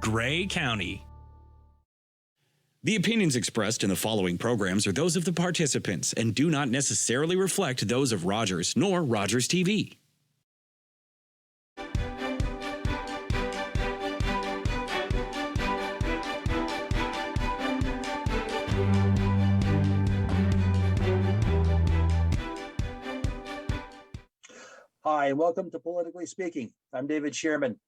Grey County. The opinions expressed in the following programs are those of the participants and do not necessarily reflect those of Rogers nor Rogers TV. Hi, and welcome to Politically Speaking. I'm David Shearman.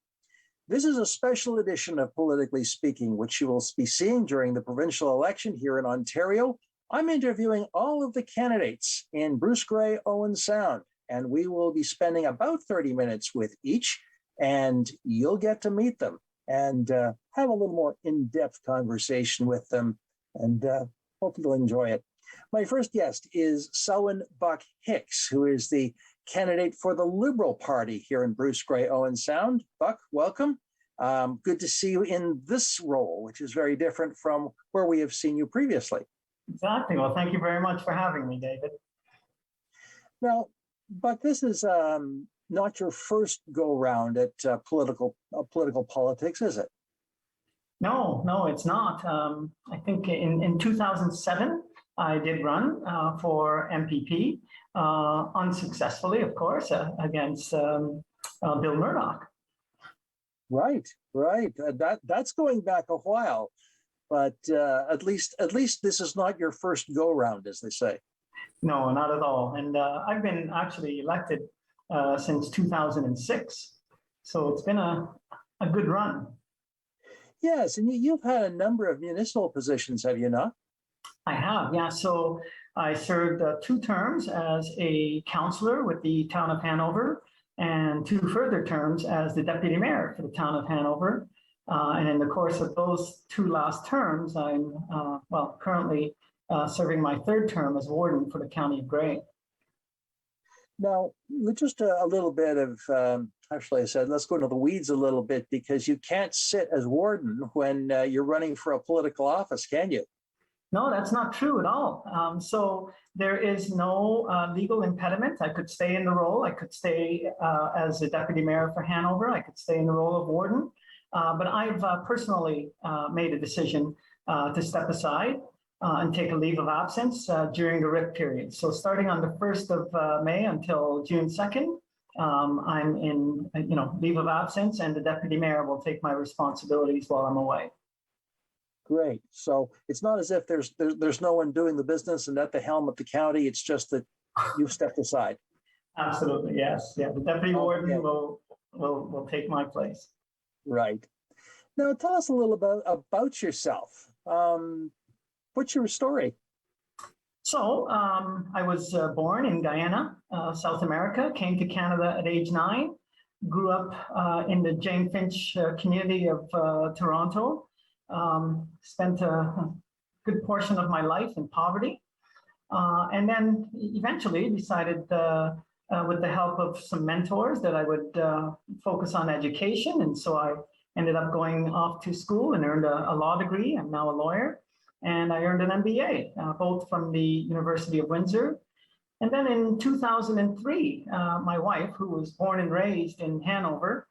This is a special edition of Politically Speaking, which you will be seeing during the provincial election here in Ontario. I'm interviewing all of the candidates in Bruce-Grey-Owen Sound, and we will be spending about 30 minutes with each, and you'll get to meet them and have a little more in-depth conversation with them, and hope you'll enjoy it. My first guest is Selwyn Buck Hicks, who is the candidate for the Liberal Party here in Bruce-Grey-Owen Sound. Buck, welcome. Good to see you in this role, which is very different from where we have seen you previously. Exactly. Well, thank you very much for having me, David. Now, Buck, this is not your first go-round at political politics, is it? No, it's not. I think in 2007, I did run for MPP, unsuccessfully, of course, against Bill Murdoch. Right. That's going back a while, but at least this is not your first go-round, as they say. No, not at all. And I've been actually elected since 2006, so it's been a good run. Yes, and you've had a number of municipal positions, have you not? I have, yeah. So I served 2 terms as a councillor with the town of Hanover and 2 further terms as the deputy mayor for the town of Hanover. And in the course of those 2 last terms, I'm currently serving my 3rd term as warden for the county of Grey. Now, just a little bit of, actually I said, let's go into the weeds a little bit, because you can't sit as warden when you're running for a political office, can you? No, that's not true at all. So there is no legal impediment. I could stay in the role. I could stay as a deputy mayor for Hanover. I could stay in the role of warden. But I've personally made a decision to step aside and take a leave of absence during the RIP period. So starting on the 1st of May until June 2nd, I'm in leave of absence, and the deputy mayor will take my responsibilities while I'm away. Great. So it's not as if there's no one doing the business and at the helm of the county. It's just that you've stepped aside. Absolutely, yes. Yeah, the deputy warden will take my place. Right. Now, tell us a little about yourself. What's your story? So I was born in Guyana, South America, came to Canada at age 9, grew up in the Jane Finch community of Toronto, spent a good portion of my life in poverty, and then eventually decided with the help of some mentors that I would focus on education. And so I ended up going off to school and earned a law degree. I'm now a lawyer. And I earned an MBA, both from the University of Windsor. And then in 2003, my wife, who was born and raised in Hanover,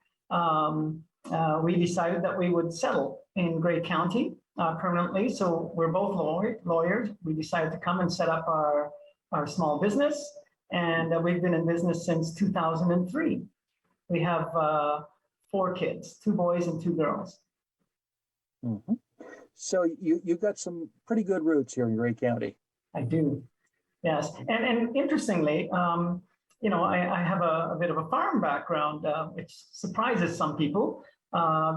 we decided that we would settle in Grey County permanently. So we're both lawyers. We decided to come and set up our small business. And we've been in business since 2003. We have 4 kids, 2 boys and 2 girls. Mm-hmm. So you've got some pretty good roots here in Grey County. I do, yes. And interestingly, I have a bit of a farm background, which surprises some people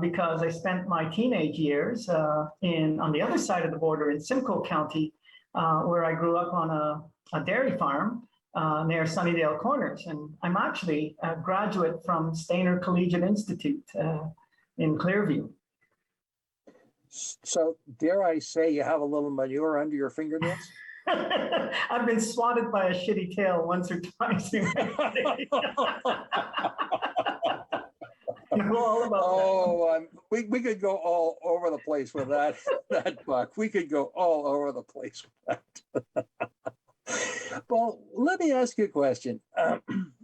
because I spent my teenage years on the other side of the border in Simcoe County, where I grew up on a dairy farm near Sunnydale Corners. And I'm actually a graduate from Stainer Collegiate Institute in Clearview. So dare I say you have a little manure under your fingernails? I've been swatted by a shitty tail once or twice. You know all about that. We could go all over the place with that Buck. We could go all over the place with that. Well, let me ask you a question.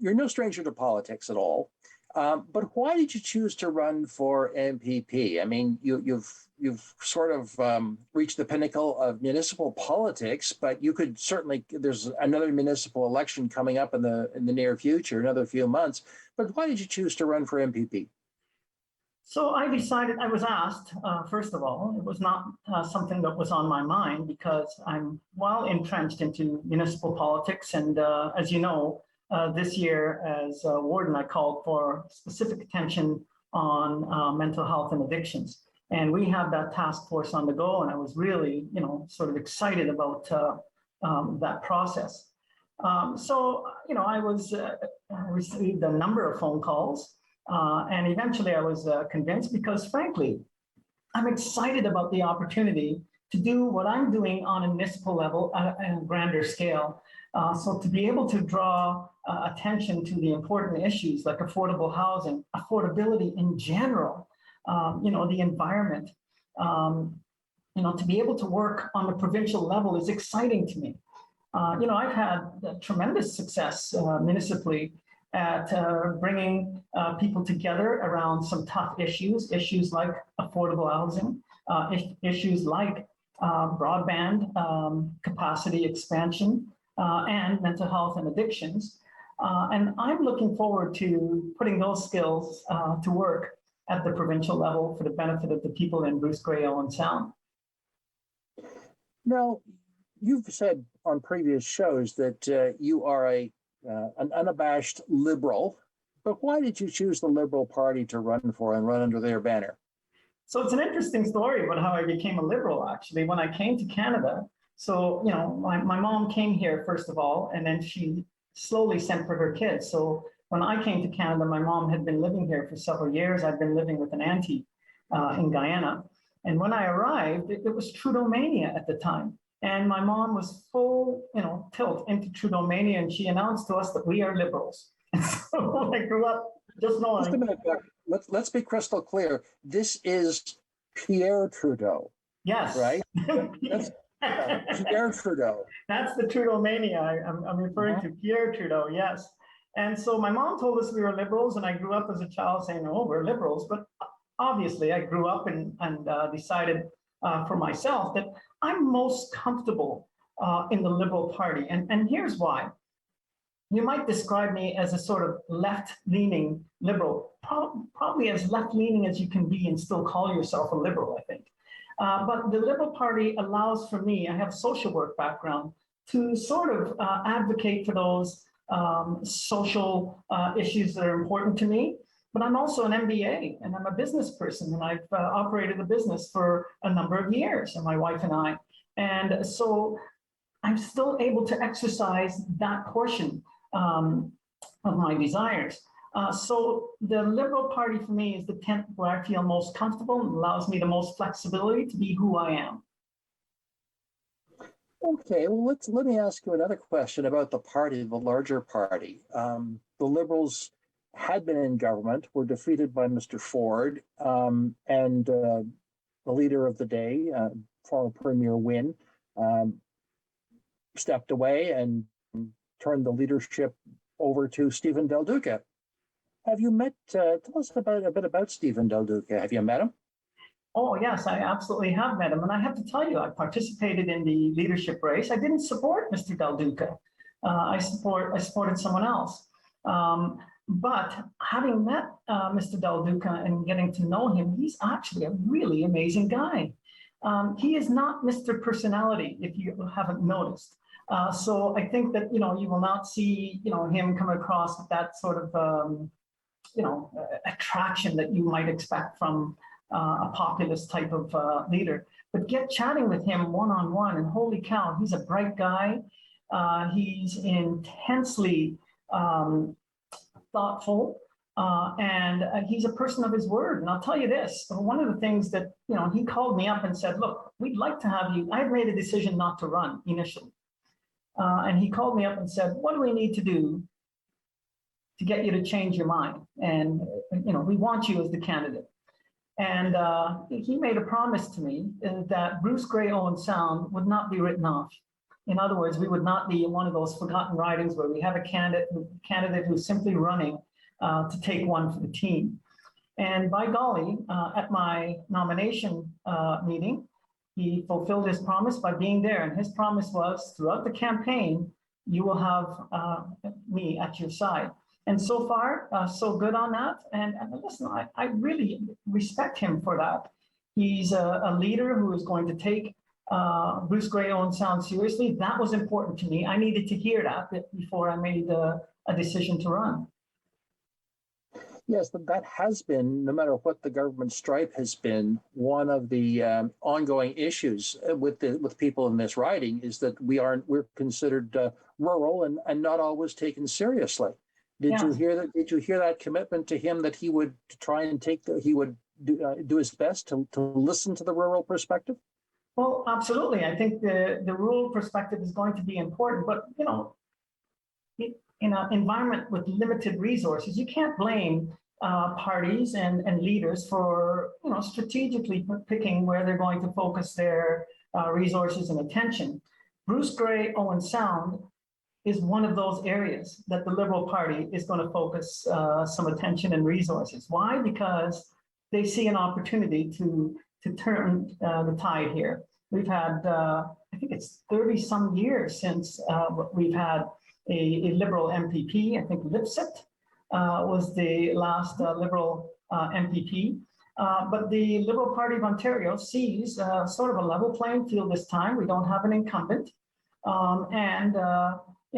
You're no stranger to politics at all. But why did you choose to run for MPP? I mean, you've sort of reached the pinnacle of municipal politics, but you could certainly, there's another municipal election coming up in the near future, another few months. But why did you choose to run for MPP? So I decided, I was asked, first of all, it was not something that was on my mind because I'm well entrenched into municipal politics. And as you know, this year as warden, I called for specific attention on mental health and addictions. And we have that task force on the go. And I was really, sort of excited about that process. I received a number of phone calls. And eventually I was convinced because, frankly, I'm excited about the opportunity to do what I'm doing on a municipal level at a grander scale. So to be able to draw attention to the important issues like affordable housing, affordability in general, the environment, to be able to work on the provincial level is exciting to me. I've had tremendous success municipally at bringing people together around some tough issues like affordable housing, issues like broadband capacity expansion, and mental health and addictions. And I'm looking forward to putting those skills to work at the provincial level for the benefit of the people in Bruce-Grey-Owen Sound. Now, you've said on previous shows that you are an unabashed liberal, but why did you choose the Liberal Party to run for and run under their banner? So it's an interesting story about how I became a liberal, actually. When I came to Canada, so, my mom came here, first of all, and then she slowly sent for her kids. So when I came to Canada, my mom had been living here for several years. I'd been living with an auntie in Guyana. And when I arrived, it was Trudeau-mania at the time. And my mom was full, tilt into Trudeau-mania, and she announced to us that we are liberals. And so I grew up just knowing. Just a minute, let's be crystal clear. This is Pierre Trudeau. Yes. Right? That's Pierre Trudeau. That's the Trudeau-mania I'm referring to, Pierre Trudeau, yes. And so my mom told us we were liberals, and I grew up as a child saying, oh, we're liberals. But obviously, I grew up and decided for myself that I'm most comfortable in the Liberal Party. And here's why. You might describe me as a sort of left-leaning liberal, probably as left-leaning as you can be and still call yourself a liberal, I think. But the Liberal Party allows for me, I have a social work background, to sort of advocate for those social issues that are important to me. But I'm also an MBA, and I'm a business person, and I've operated a business for a number of years, and my wife and I. And so I'm still able to exercise that portion of my desires. So the Liberal Party for me is the tent where I feel most comfortable and allows me the most flexibility to be who I am. Okay, well, let me ask you another question about the party, the larger party. The Liberals had been in government, were defeated by Mr. Ford, and the leader of the day, former Premier Wynne, stepped away and turned the leadership over to Stephen Del Duca. Have you met, tell us a bit about Stephen Del Duca. Have you met him? Oh, yes, I absolutely have met him. And I have to tell you, I participated in the leadership race. I didn't support Mr. Del Duca. I supported someone else. But having met Mr. Del Duca and getting to know him, he's actually a really amazing guy. He is not Mr. Personality, if you haven't noticed. So I think that, you will not see, him come across with that sort of, attraction that you might expect from a populist type of leader. But get chatting with him one-on-one, and holy cow, he's a bright guy. He's intensely thoughtful, and he's a person of his word. And I'll tell you this, one of the things that, he called me up and said, look, we'd like to have you. I had made a decision not to run initially. And he called me up and said, what do we need to do to get you to change your mind? And, we want you as the candidate. And he made a promise to me that Bruce-Grey-Owen Sound would not be written off. In other words, we would not be in one of those forgotten ridings where we have a candidate who's simply running to take one for the team. And by golly, at my nomination meeting, he fulfilled his promise by being there. And his promise was, throughout the campaign, you will have me at your side. And so far, so good on that. And listen, I really respect him for that. He's a leader who is going to take Bruce-Grey-Owen Sound seriously. That was important to me. I needed to hear that before I made a decision to run. Yes, but that has been, no matter what the government stripe has been, one of the ongoing issues with people in this riding is that we're considered rural and not always taken seriously. Did you hear that? Did you hear that commitment to him that he would try and he would do his best to listen to the rural perspective? Well, absolutely. I think the rural perspective is going to be important, but in an environment with limited resources, you can't blame parties and leaders for strategically picking where they're going to focus their resources and attention. Bruce-Grey-Owen Sound is one of those areas that the Liberal Party is going to focus some attention and resources. Why? Because they see an opportunity to turn the tide here. We've had, I think it's 30 some years since we've had a Liberal MPP. I think Lipset was the last Liberal MPP. But the Liberal Party of Ontario sees sort of a level playing field this time. We don't have an incumbent.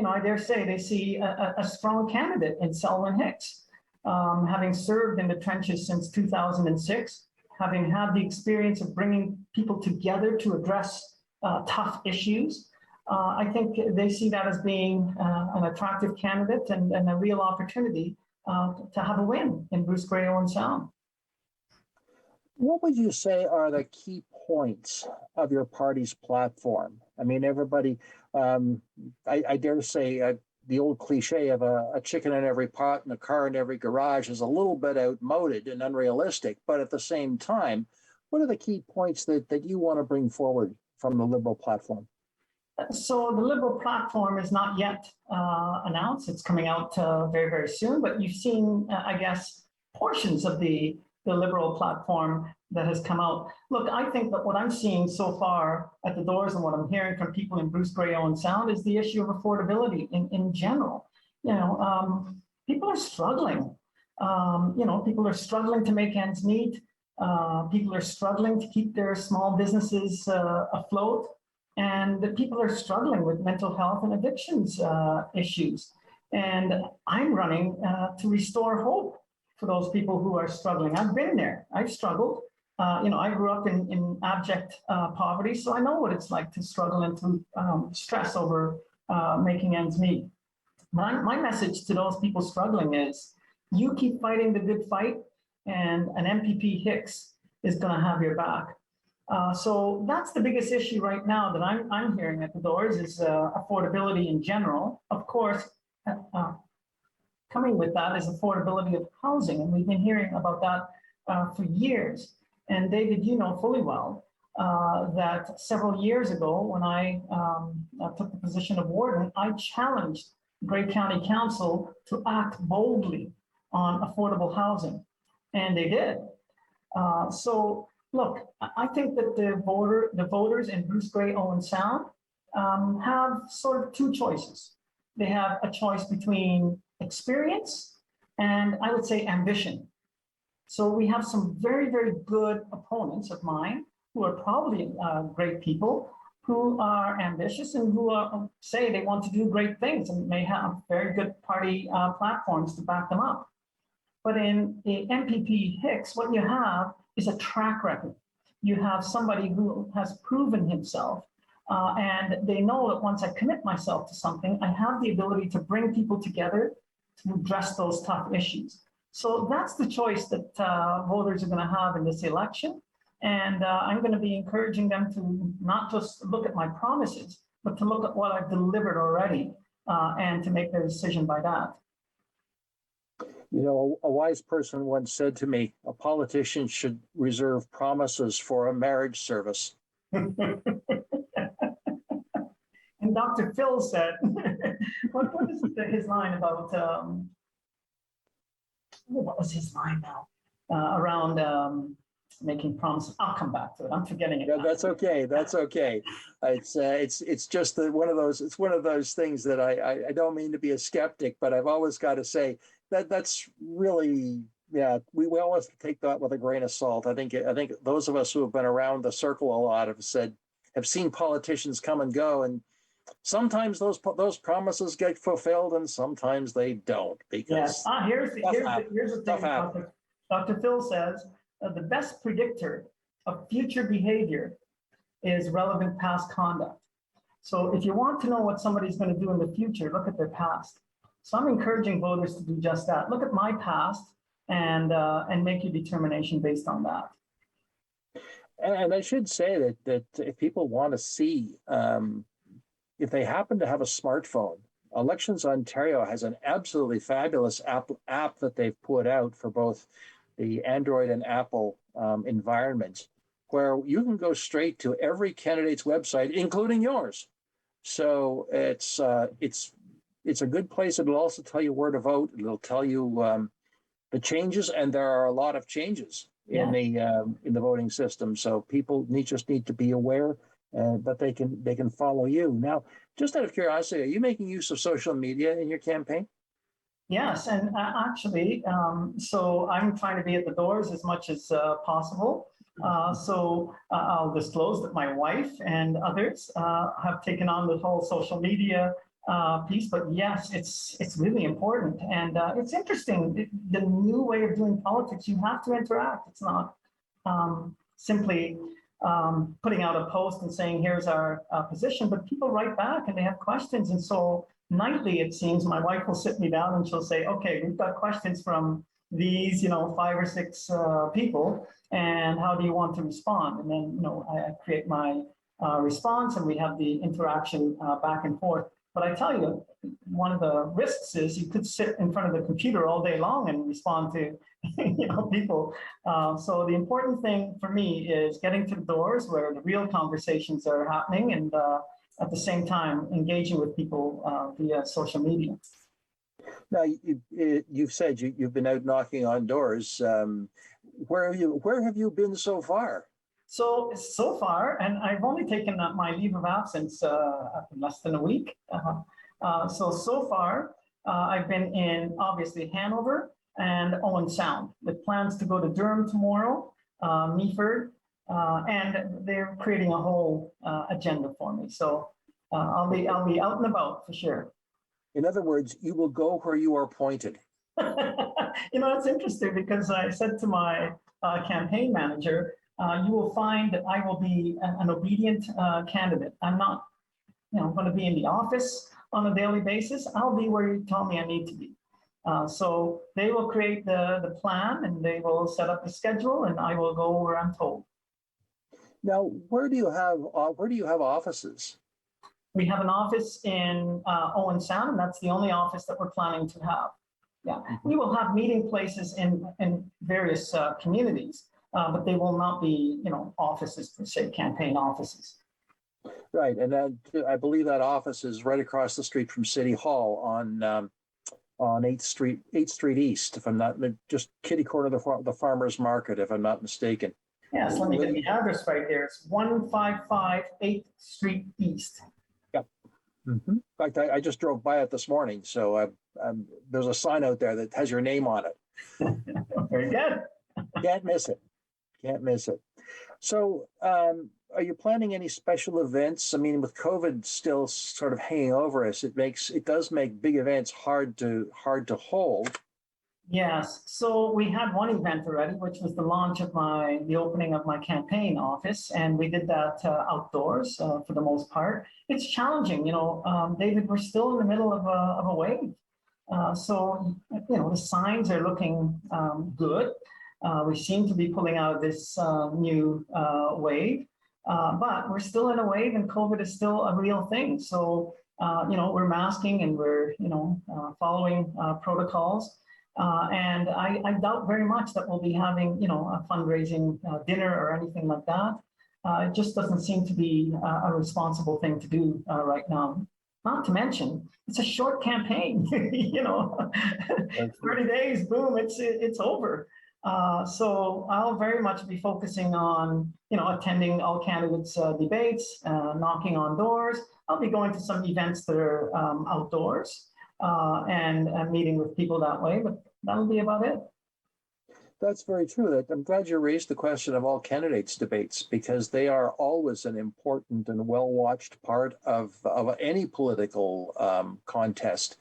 I dare say they see a strong candidate in Selwyn Hicks, having served in the trenches since 2006, having had the experience of bringing people together to address tough issues. I think they see that as being an attractive candidate and a real opportunity to have a win in Bruce-Grey-Owen Sound. What would you say are the key points of your party's platform? I mean, everybody, I dare say the old cliche of a chicken in every pot and a car in every garage is a little bit outmoded and unrealistic, but at the same time, what are the key points that you want to bring forward from the Liberal platform? So the Liberal platform is not yet announced. It's coming out very, very soon, but you've seen, I guess, portions of the Liberal platform that has come out. Look, I think that what I'm seeing so far at the doors and what I'm hearing from people in Bruce-Grey-Owen Sound is the issue of affordability in general. People are struggling. People are struggling to make ends meet. People are struggling to keep their small businesses afloat. And the people are struggling with mental health and addictions issues. And I'm running to restore hope for those people who are struggling. I've been there. I've struggled. I grew up in abject poverty, so I know what it's like to struggle and to stress over making ends meet. My message to those people struggling is, you keep fighting the good fight, and an MPP Hicks is going to have your back. So that's the biggest issue right now that I'm hearing at the doors is affordability in general. Of course, coming with that is affordability of housing, and we've been hearing about that for years. And David, you know fully well that several years ago, when I took the position of warden, I challenged Grey County Council to act boldly on affordable housing, and they did. So look, I think that the voters in Bruce-Grey-Owen Sound have sort of two choices. They have a choice between experience and, I would say, ambition. So we have some very, very good opponents of mine who are probably great people, who are ambitious and who say they want to do great things and may have very good party platforms to back them up. But in the MPP Hicks, what you have is a track record. You have somebody who has proven himself, and they know that once I commit myself to something, I have the ability to bring people together to address those tough issues. So that's the choice that voters are going to have in this election. And I'm going to be encouraging them to not just look at my promises, but to look at what I've delivered already and to make their decision by that. You know, a wise person once said to me, a politician should reserve promises for a marriage service. And Dr. Phil said, what is his line about what was his line now? Around making promises. I'll come back to it. I'm forgetting it. Yeah, that's okay. That's okay. It's just one of those. It's one of those things that I don't mean to be a skeptic, but I've always got to say that that's really, yeah. We always take that with a grain of salt. I think those of us who have been around the circle a lot have seen politicians come and go, and sometimes those promises get fulfilled, and sometimes they don't. Because yes. Here's the thing. Dr. Phil says the best predictor of future behavior is relevant past conduct. So if you want to know what somebody's going to do in the future, look at their past. So I'm encouraging voters to do just that. Look at my past and make your determination based on that. And I should say that if people want to see, if they happen to have a smartphone, Elections Ontario has an absolutely fabulous app that they've put out for both the Android and Apple environments, where you can go straight to every candidate's website, including yours. So it's a good place. It'll also tell you where to vote. It'll tell you the changes, and there are a lot of changes in the voting system. So people just need to be aware that they can follow you. Now, just out of curiosity, are you making use of social media in your campaign? Yes, and actually, so I'm trying to be at the doors as much as possible. So I'll disclose that my wife and others have taken on the whole social media piece. But yes, it's really important, and it's interesting. The new way of doing politics, you have to interact. It's not simply putting out a post and saying, "Here's our position," but people write back and they have questions, and so. Nightly, it seems, my wife will sit me down and she'll say, "Okay, we've got questions from these, 5 or 6 people, and how do you want to respond?" And then, I create my response, and we have the interaction back and forth. But I tell you, one of the risks is you could sit in front of the computer all day long and respond to, people. So the important thing for me is getting to the doors where the real conversations are happening, and at the same time, engaging with people via social media. Now, you've said you've been out knocking on doors. Where have you been so far? So far, and I've only taken my leave of absence less than a week. So far, I've been in obviously Hanover and Owen Sound, with plans to go to Durham tomorrow, Meaford. And they're creating a whole agenda for me. So I'll be out and about for sure. In other words, you will go where you are pointed. It's interesting because I said to my campaign manager, you will find that I will be an obedient candidate. I'm not, going to be in the office on a daily basis. I'll be where you tell me I need to be. So they will create the plan, and they will set up the schedule, and I will go where I'm told. Now, where do you have offices? We have an office in Owen Sound, and that's the only office that we're planning to have. Yeah, we will have meeting places in various communities, but they will not be, offices per se, campaign offices. Right, and I believe that office is right across the street from City Hall on 8th Street East, if I'm not, just kitty corner of the Farmers Market, if I'm not mistaken. Yes, let me get the address right there. It's 155 8th Street East. Yep. Mm-hmm. In fact, I just drove by it this morning, so there's a sign out there that has your name on it. Very good. Can't miss it. Can't miss it. So, are you planning any special events? I mean, with COVID still sort of hanging over us, it does make big events hard to hold. Yes. So we had one event already, which was the launch of the opening of my campaign office, and we did that outdoors for the most part. It's challenging, David. We're still in the middle of a wave, so the signs are looking good. We seem to be pulling out of this new wave, but we're still in a wave, and COVID is still a real thing. So we're masking, and we're following protocols. And I doubt very much that we'll be having, a fundraising dinner or anything like that. It just doesn't seem to be a responsible thing to do right now. Not to mention, it's a short campaign, 30 days, boom, it's over. So I'll very much be focusing on, attending all candidates' debates, knocking on doors. I'll be going to some events that are outdoors and meeting with people that way, but that'll be about it. That's very true. I'm glad you raised the question of all candidates' debates, because they are always an important and well-watched part of any political contest.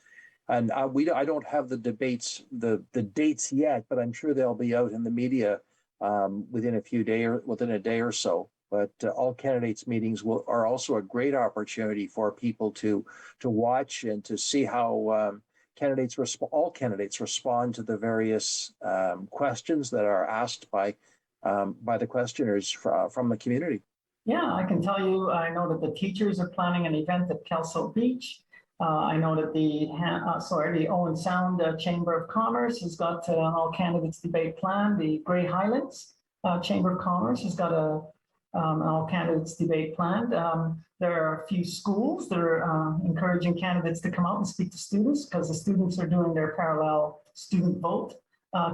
And I don't have the debates, the dates yet, but I'm sure they'll be out in the media within a day or so. But all candidates meetings are also a great opportunity for people to watch and to see how all candidates respond to the various questions that are asked by the questioners from the community. Yeah, I can tell you, I know that the teachers are planning an event at Kelso Beach. I know that the Owen Sound Chamber of Commerce has got an all candidates debate plan. The Grey Highlands Chamber of Commerce has got an all candidates debate planned. There are a few schools that are encouraging candidates to come out and speak to students, because the students are doing their parallel student vote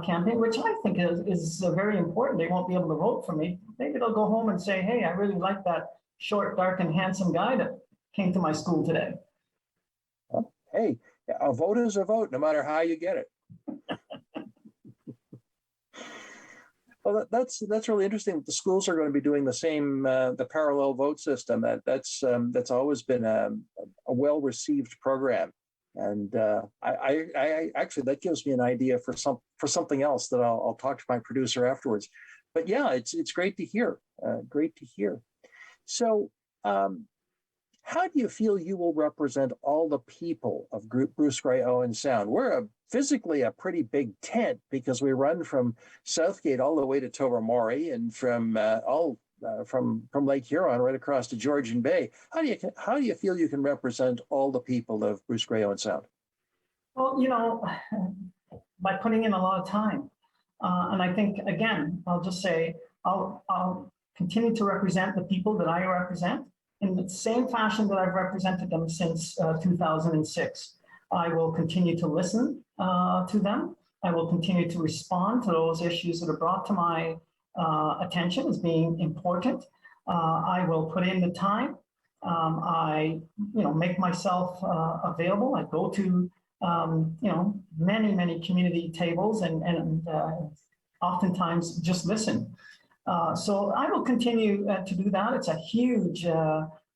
campaign, which I think is very important. They won't be able to vote for me. Maybe they'll go home and say, hey, I really like that short, dark, and handsome guy that came to my school today. Hey, a vote is a vote, no matter how you get it. Well, that's really interesting. The schools are going to be doing the same, the parallel vote system. That's always been a well-received program, and I actually, that gives me an idea for something else that I'll talk to my producer afterwards. But yeah, it's great to hear. Great to hear. So, how do you feel you will represent all the people of Bruce-Grey-Owen Sound? We're physically a pretty big tent, because we run from Southgate all the way to Tobermory, and from Lake Huron right across to Georgian Bay. How do you feel you can represent all the people of Bruce-Grey-Owen Sound? Well, by putting in a lot of time, and I think, again, I'll just say I'll continue to represent the people that I represent in the same fashion that I've represented them since 2006. I will continue to listen to them. I will continue to respond to those issues that are brought to my attention as being important. I will put in the time. I make myself available. I go to many community tables and oftentimes just listen. So I will continue to do that. It's a huge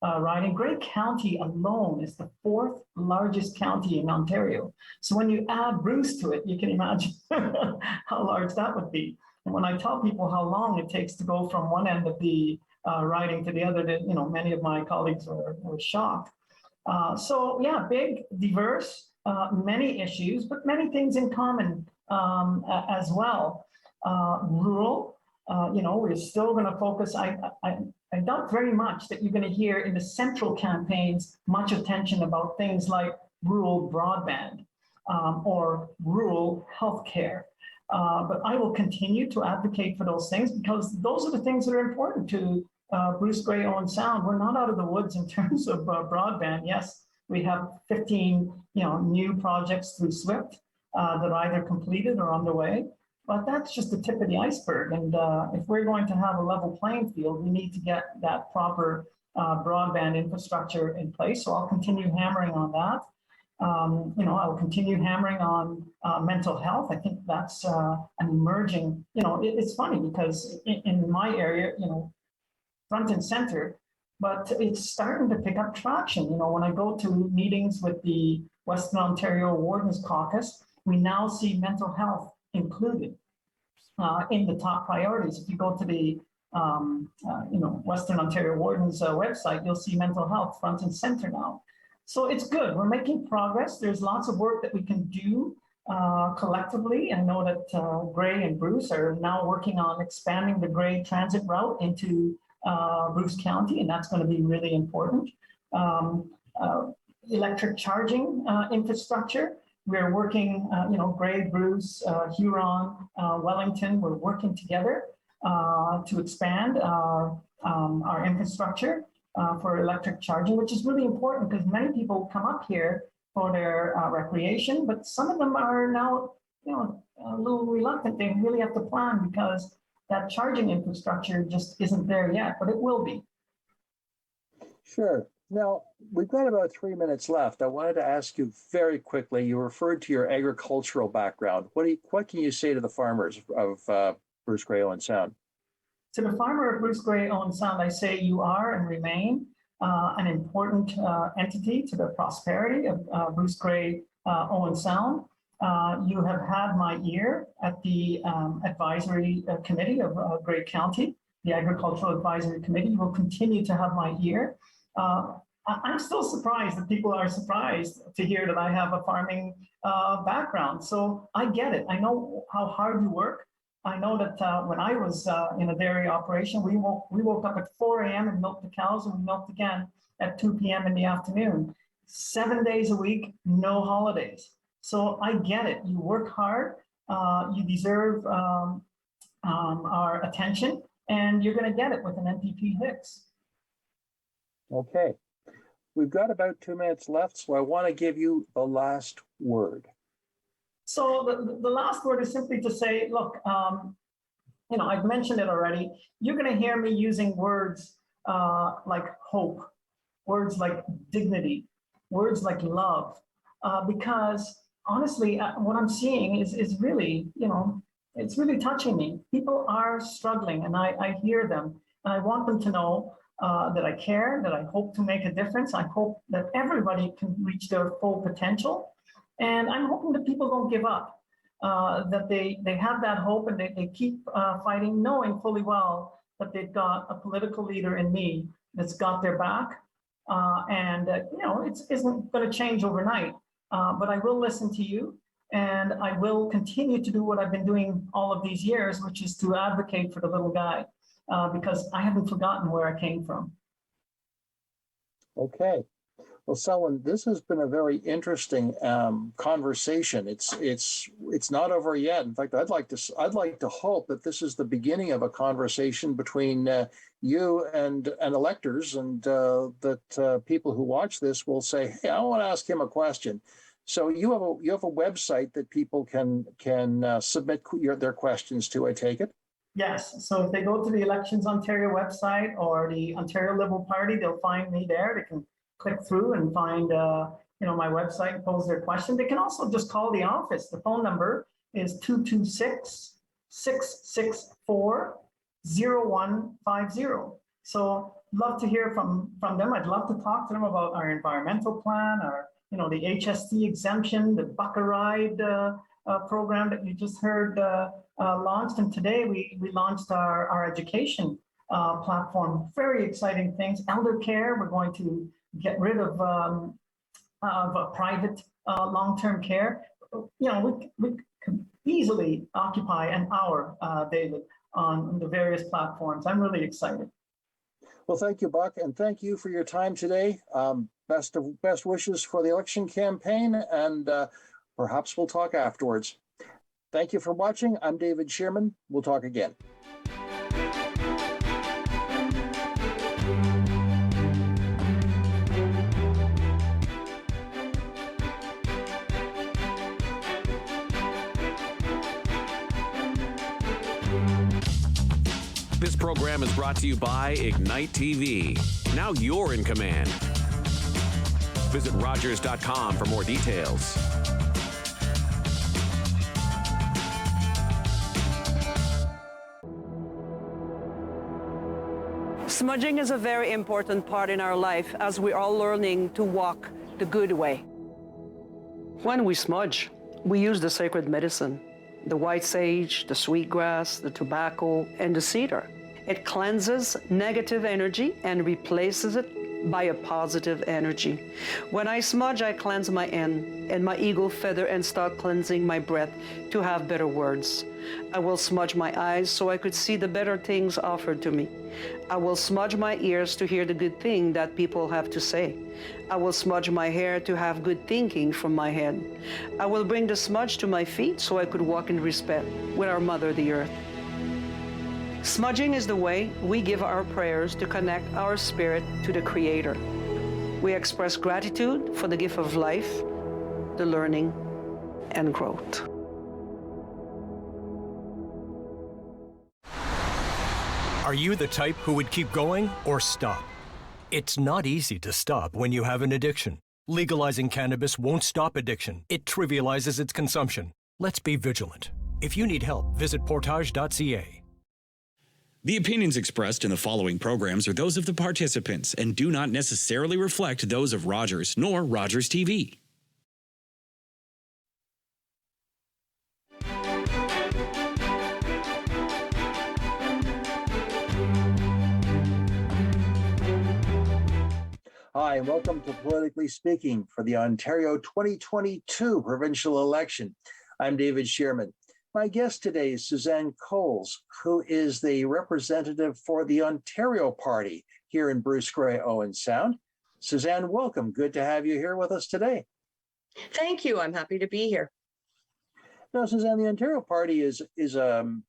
riding. Grey County alone is the 4th largest county in Ontario. So when you add Bruce to it, you can imagine how large that would be. And when I tell people how long it takes to go from one end of the riding to the other, many of my colleagues were shocked. So yeah, big, diverse, many issues, but many things in common as well. Rural. We're still going to focus. I doubt very much that you're going to hear in the central campaigns much attention about things like rural broadband or rural healthcare. But I will continue to advocate for those things, because those are the things that are important to Bruce-Grey-Owen Sound. We're not out of the woods in terms of broadband. Yes, we have 15 new projects through SWIFT that are either completed or underway. But that's just the tip of the iceberg. And if we're going to have a level playing field, we need to get that proper broadband infrastructure in place. So I'll continue hammering on that. I'll continue hammering on mental health. I think that's an emerging, it's funny because in my area, front and center, but it's starting to pick up traction. When I go to meetings with the Western Ontario Wardens Caucus, we now see mental health included in the top priorities. If you go to the Western Ontario Wardens website, you'll see mental health front and center now. So it's good. We're making progress. There's lots of work that we can do collectively. I know that Grey and Bruce are now working on expanding the Grey transit route into Bruce County, and that's going to be really important. Electric charging infrastructure. We're working, Grey, Bruce, Huron, Wellington, we're working together to expand our infrastructure. for electric charging, which is really important because many people come up here for their recreation, but some of them are now, a little reluctant. They really have to plan because that charging infrastructure just isn't there yet, but it will be. Sure. Now, we've got about 3 minutes left. I wanted to ask you very quickly, you referred to your agricultural background. What can you say to the farmers of Bruce-Grey-Owen Sound? To the farmer of Bruce-Grey-Owen Sound, I say you are and remain an important entity to the prosperity of Bruce-Grey-Owen Sound. You have had my ear at the advisory committee of Grey County, the Agricultural Advisory Committee. You will continue to have my ear. I'm still surprised that people are surprised to hear that I have a farming background. So I get it. I know how hard you work. I know that when I was in a dairy operation, we woke up at 4 a.m. and milked the cows, and we milked again at 2 p.m. in the afternoon. 7 days a week, no holidays. So I get it. You work hard. You deserve our attention, and you're going to get it with an NPP Hicks. Okay. We've got about 2 minutes left, so I want to give you the last word. So the last word is simply to say, look, I've mentioned it already. You're going to hear me using words like hope, words like dignity, words like love, because honestly, what I'm seeing is really, it's really touching me. People are struggling, and I hear them, and I want them to know that I care, that I hope to make a difference. I hope that everybody can reach their full potential. And I'm hoping that people don't give up, that they have that hope, and they keep fighting, knowing fully well that they've got a political leader in me that's got their back. It isn't going to change overnight, but I will listen to you, and I will continue to do what I've been doing all of these years, which is to advocate for the little guy, because I haven't forgotten where I came from. Okay. Well, Selwyn, this has been a very interesting conversation. It's not over yet. In fact, I'd like to hope that this is the beginning of a conversation between you and electors, and that people who watch this will say, "Hey, I want to ask him a question." So you have a website that people can submit their questions to, I take it? Yes. So if they go to the Elections Ontario website or the Ontario Liberal Party, they'll find me there. They can click through and find my website and pose their question. They can also just call the office. The phone number is 226-664-0150. So love to hear from them. I'd love to talk to them about our environmental plan, our the HST exemption, the Buck a Ride program that you just heard launched. And today we launched our education platform. Very exciting things. Elder care, we're going to get rid of private long-term care. We could easily occupy an hour, David, on the various platforms. I'm really excited. Well, thank you, Buck, and thank you for your time today. Best wishes for the election campaign, and perhaps we'll talk afterwards. Thank you for watching. I'm David Shearman. We'll talk again. This program is brought to you by Ignite TV. Now you're in command. Visit Rogers.com for more details. Smudging is a very important part in our life as we're all learning to walk the good way. When we smudge, we use the sacred medicine, the white sage, the sweetgrass, the tobacco, and the cedar. It cleanses negative energy and replaces it by a positive energy. When I smudge, I cleanse my end and my eagle feather and start cleansing my breath to have better words. I will smudge my eyes so I could see the better things offered to me. I will smudge my ears to hear the good thing that people have to say. I will smudge my hair to have good thinking from my head. I will bring the smudge to my feet so I could walk in respect with our Mother, the Earth. Smudging is the way we give our prayers to connect our spirit to the Creator. We express gratitude for the gift of life, the learning, and growth. Are you the type who would keep going or stop? It's not easy to stop when you have an addiction. Legalizing cannabis won't stop addiction. It trivializes its consumption. Let's be vigilant. If you need help, visit portage.ca. The opinions expressed in the following programs are those of the participants and do not necessarily reflect those of Rogers nor Rogers TV. Hi, and welcome to Politically Speaking for the Ontario 2022 provincial election. I'm David Shearman. My guest today is Suzanne Coles, who is the representative for the Ontario Party here in Bruce-Grey-Owen Sound. Suzanne, welcome. Good to have you here with us today. Thank you. I'm happy to be here. Now, Suzanne, the Ontario Party is I'll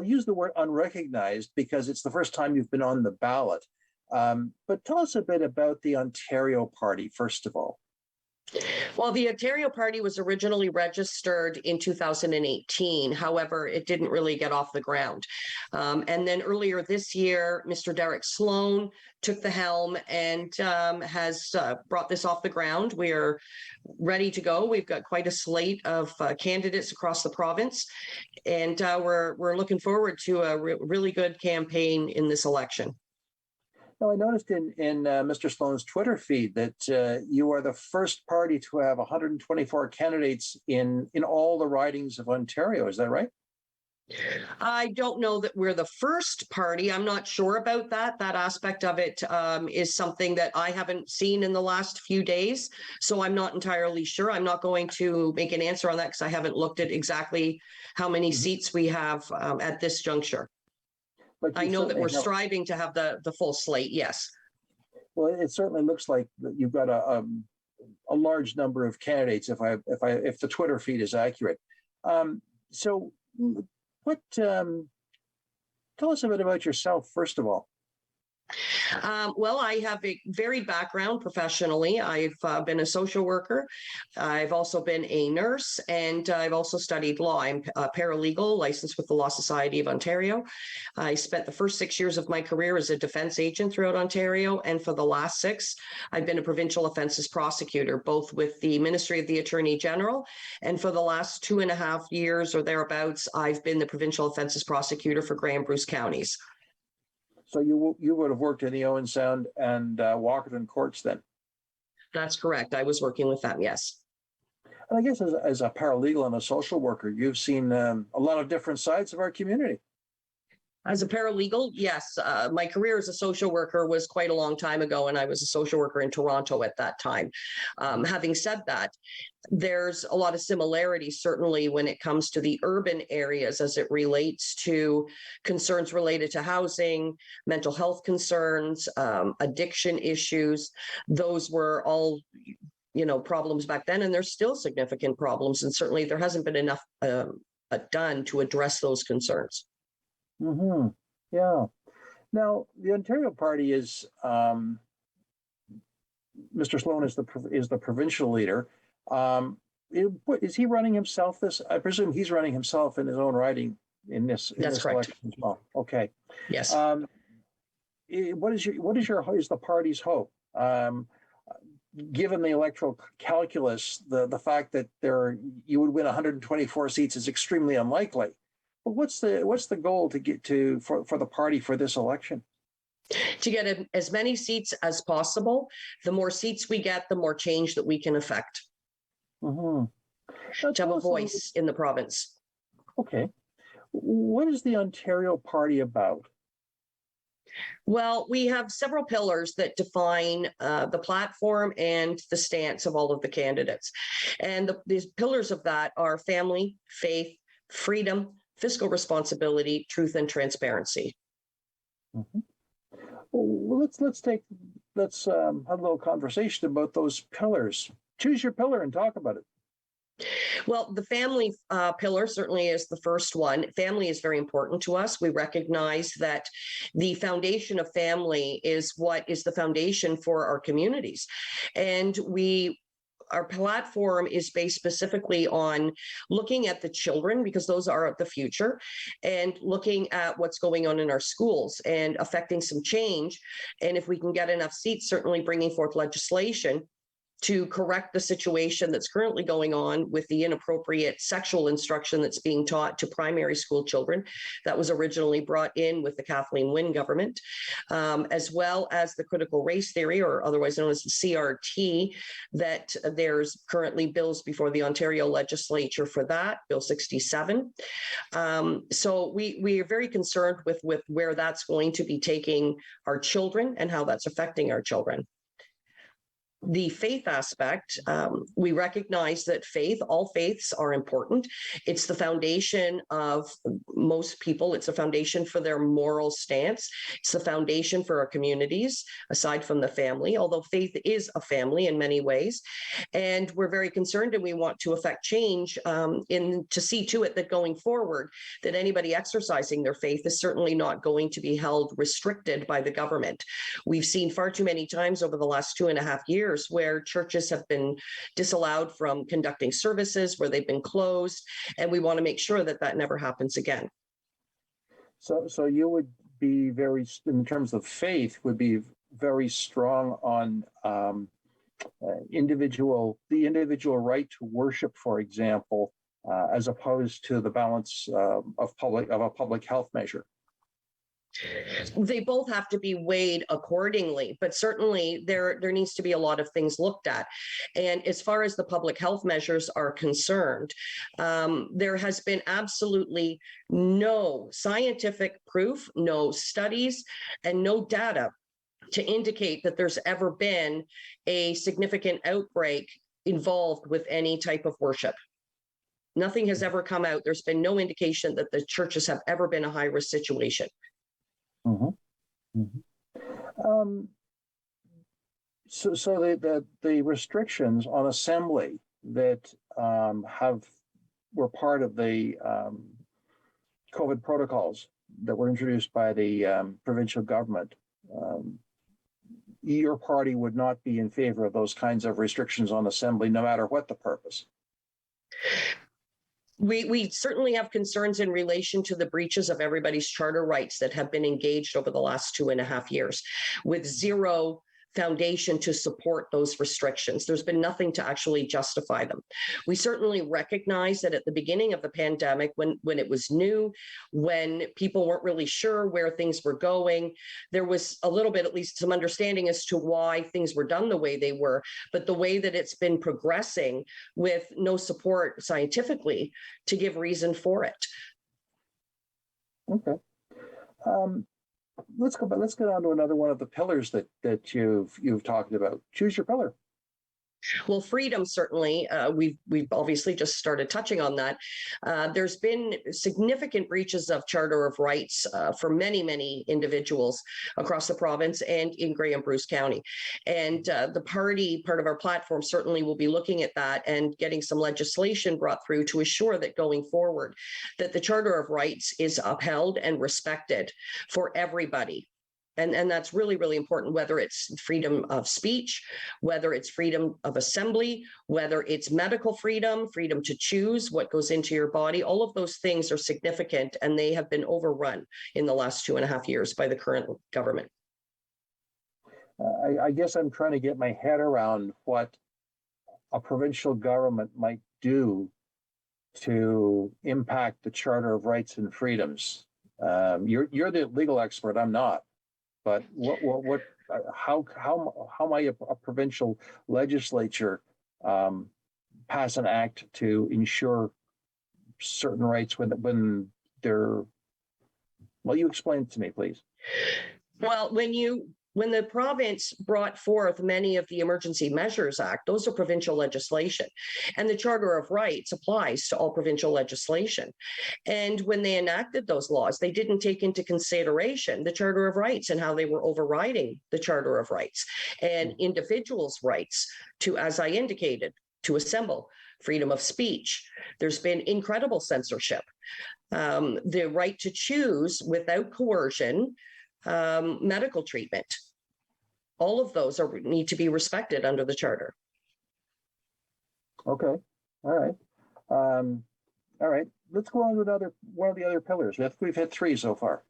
use the word unrecognized because it's the first time you've been on the ballot. But tell us a bit about the Ontario Party, first of all. Well, the Ontario Party was originally registered in 2018. However, it didn't really get off the ground. And then earlier this year, Mr. Derek Sloan took the helm and has brought this off the ground. We are ready to go. We've got quite a slate of candidates across the province, and we're looking forward to a really good campaign in this election. Now, I noticed in Mr. Sloan's Twitter feed that you are the first party to have 124 candidates in all the ridings of Ontario. Is that right? I don't know that we're the first party. I'm not sure about that. That aspect of it is something that I haven't seen in the last few days. So I'm not entirely sure. I'm not going to make an answer on that because I haven't looked at exactly how many seats we have at this juncture. I know that we're striving to have the full slate. Yes. Well, it certainly looks like you've got a large number of candidates. If the Twitter feed is accurate. So, what? Tell us a bit about yourself, first of all. Well, I have a varied background professionally. I've been a social worker. I've also been a nurse, and I've also studied law. I'm a paralegal licensed with the Law Society of Ontario. I spent the first 6 years of my career as a defense agent throughout Ontario, and for the last 6, I've been a provincial offences prosecutor, both with the Ministry of the Attorney General, and for the last 2.5 years or thereabouts, I've been the provincial offences prosecutor for Grey and Bruce counties. So you would have worked in the Owen Sound and Walkerton courts then? That's correct. I was working with them, yes. And I guess as a paralegal and a social worker, you've seen a lot of different sides of our community. As a paralegal, yes. My career as a social worker was quite a long time ago, and I was a social worker in Toronto at that time. Having said that, there's a lot of similarities, certainly, when it comes to the urban areas as it relates to concerns related to housing, mental health concerns, addiction issues. Those were all problems back then, and there's still significant problems. And certainly there hasn't been enough done to address those concerns. Mm-hmm. Yeah. Now, the Ontario Party is Mr. Sloan is the provincial leader. Is he running himself? I presume he's running himself in his own riding in this election as well. Okay. Yes. What is the party's hope? Given the electoral calculus, the fact that you would win 124 seats is extremely unlikely. But what's the goal to get to for the party for this election? To get as many seats as possible. The more seats we get, the more change that we can affect. Mm-hmm. To have a voice in the province. Okay. What is the Ontario Party about? Well, we have several pillars that define the platform and the stance of all of the candidates. And these pillars of that are family, faith, freedom, fiscal responsibility, truth, and transparency. Mm-hmm. Well, let's have a little conversation about those pillars. Choose your pillar and talk about it. Well, the family pillar certainly is the first one. Family is very important to us. We recognize that the foundation of family is what is the foundation for our communities. And our platform is based specifically on looking at the children, because those are the future, and looking at what's going on in our schools and affecting some change. And if we can get enough seats, certainly bringing forth legislation to correct the situation that's currently going on with the inappropriate sexual instruction that's being taught to primary school children. That was originally brought in with the Kathleen Wynne government, as well as the critical race theory, or otherwise known as the CRT, that there's currently bills before the Ontario legislature for that, Bill 67. So we are very concerned with where that's going to be taking our children and how that's affecting our children. The faith aspect, we recognize that all faiths are important. It's the foundation of most people. It's a foundation for their moral stance. It's the foundation for our communities, aside from the family, although faith is a family in many ways. And we're very concerned, and we want to affect change to see to it that going forward, that anybody exercising their faith is certainly not going to be held restricted by the government. We've seen far too many times over the last 2.5 years where churches have been disallowed from conducting services, where they've been closed, and we want to make sure that that never happens again. So you would be in terms of faith, would be very strong on the individual right to worship, for example, as opposed to the balance of a public health measure. They both have to be weighed accordingly, but certainly there needs to be a lot of things looked at. And as far as the public health measures are concerned, there has been absolutely no scientific proof, no studies, and no data to indicate that there's ever been a significant outbreak involved with any type of worship. Nothing has ever come out. There's been no indication that the churches have ever been a high-risk situation. Mm-hmm. Mm-hmm. So the restrictions on assembly that were part of the COVID protocols that were introduced by the provincial government, your party would not be in favor of those kinds of restrictions on assembly, no matter what the purpose. We certainly have concerns in relation to the breaches of everybody's charter rights that have been engaged over the last 2.5 years, with zero foundation to support those restrictions. There's been nothing to actually justify them. We certainly recognize that at the beginning of the pandemic, when it was new, when people weren't really sure where things were going, there was a little bit, at least some understanding as to why things were done the way they were. But the way that it's been progressing with no support scientifically to give reason for it. Okay. Let's get on to another one of the pillars that you've talked about. Choose your pillar. Well, freedom, certainly. We've obviously just started touching on that. There's been significant breaches of Charter of Rights for many, many individuals across the province and in Grey and Bruce County. And the party, part of our platform, certainly will be looking at that and getting some legislation brought through to assure that going forward, that the Charter of Rights is upheld and respected for everybody. And that's really, really important, whether it's freedom of speech, whether it's freedom of assembly, whether it's medical freedom, freedom to choose what goes into your body. All of those things are significant, and they have been overrun in the last 2.5 years by the current government. I guess I'm trying to get my head around what a provincial government might do to impact the Charter of Rights and Freedoms. You're the legal expert, I'm not. But how might a provincial legislature pass an act to ensure certain rights when they're? Well, you explain it to me, please. Well, when the province brought forth many of the Emergency Measures Act, those are provincial legislation. And the Charter of Rights applies to all provincial legislation. And when they enacted those laws, they didn't take into consideration the Charter of Rights and how they were overriding the Charter of Rights and individuals' rights to, as I indicated, to assemble, freedom of speech. There's been incredible censorship. The right to choose without coercion, medical treatment. All of those need to be respected under the Charter. Okay. All right. All right. Let's go on to one of the other pillars. We've hit three so far.